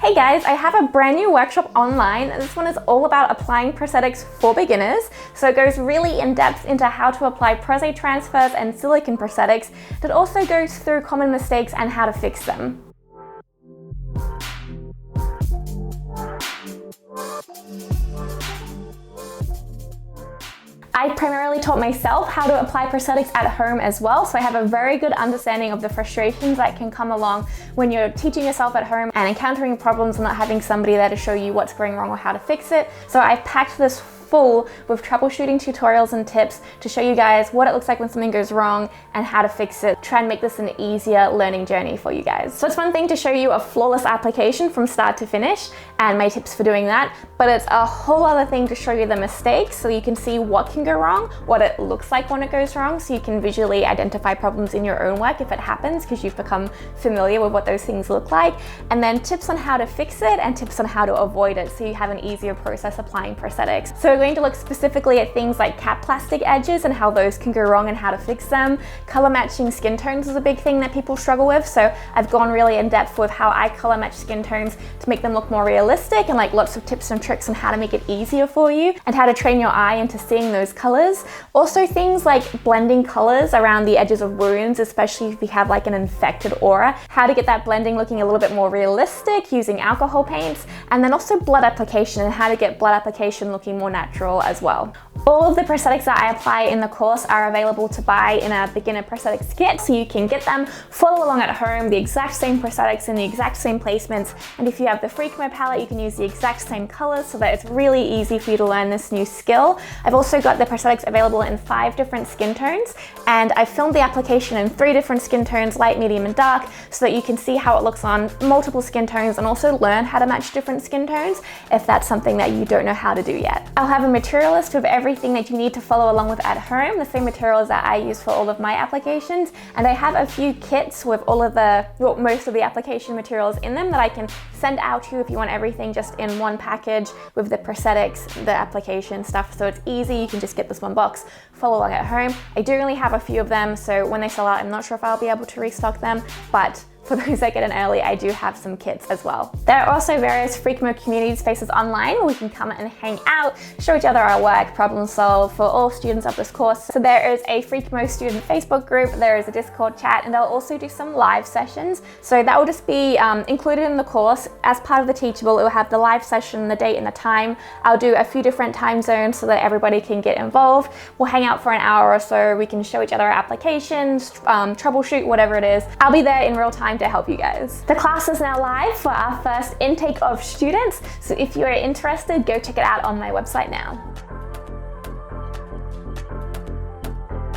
Hey guys, I have a brand new workshop online. This one is all about applying prosthetics for beginners. So it goes really in depth into how to apply prosaide transfers and silicone prosthetics. That also goes through common mistakes and how to fix them. I primarily taught myself how to apply prosthetics at home as well, so I have a very good understanding of the frustrations that can come along when you're teaching yourself at home and encountering problems and not having somebody there to show you what's going wrong or how to fix it. So I've packed this full with troubleshooting tutorials and tips to show you guys what it looks like when something goes wrong and how to fix it. Try and make this an easier learning journey for you guys. So it's one thing to show you a flawless application from start to finish and my tips for doing that, but it's a whole other thing to show you the mistakes so you can see what can go wrong, what it looks like when it goes wrong, so you can visually identify problems in your own work if it happens because you've become familiar with what those things look like, and then tips on how to fix it and tips on how to avoid it so you have an easier process applying prosthetics. So we're going to look specifically at things like cap plastic edges and how those can go wrong and how to fix them. Color matching skin tones is a big thing that people struggle with, so I've gone really in depth with how I color match skin tones to make them look more realistic, and like lots of tips and tricks on how to make it easier for you and how to train your eye into seeing those colors. Also things like blending colors around the edges of wounds, especially if you have like an infected aura, how to get that blending looking a little bit more realistic using alcohol paints, and then also blood application and how to get blood application looking more natural as well. All of the prosthetics that I apply in the course are available to buy in a beginner prosthetics kit, so you can get them, follow along at home, the exact same prosthetics in the exact same placements, and if you have the Freakmo palette you can use the exact same colors so that it's really easy for you to learn this new skill. I've also got the prosthetics available in 5 different skin tones, and I filmed the application in 3 different skin tones, light, medium and dark, so that you can see how it looks on multiple skin tones and also learn how to match different skin tones if that's something that you don't know how to do yet. I'll have a material list of everything that you need to follow along with at home, the same materials that I use for all of my applications, and I have a few kits with all of the, well, most of the application materials in them that I can send out to you if you want everything just in one package with the prosthetics, the application stuff, so it's easy. You can just get this one box, follow along at home. I do only have a few of them, so when they sell out I'm not sure if I'll be able to restock them, but for those that get in early, I do have some kits as well. There are also various Freakmo community spaces online where we can come and hang out, show each other our work, problem solve for all students of this course. So there is a Freakmo student Facebook group, there is a Discord chat, and I'll also do some live sessions. So that will just be included in the course. As part of the Teachable, it will have the live session, the date and the time. I'll do a few different time zones so that everybody can get involved. We'll hang out for an hour or so, we can show each other our applications, troubleshoot, whatever it is. I'll be there in real time to help you guys. The class is now live for our first intake of students, so if you are interested, go check it out on my website now.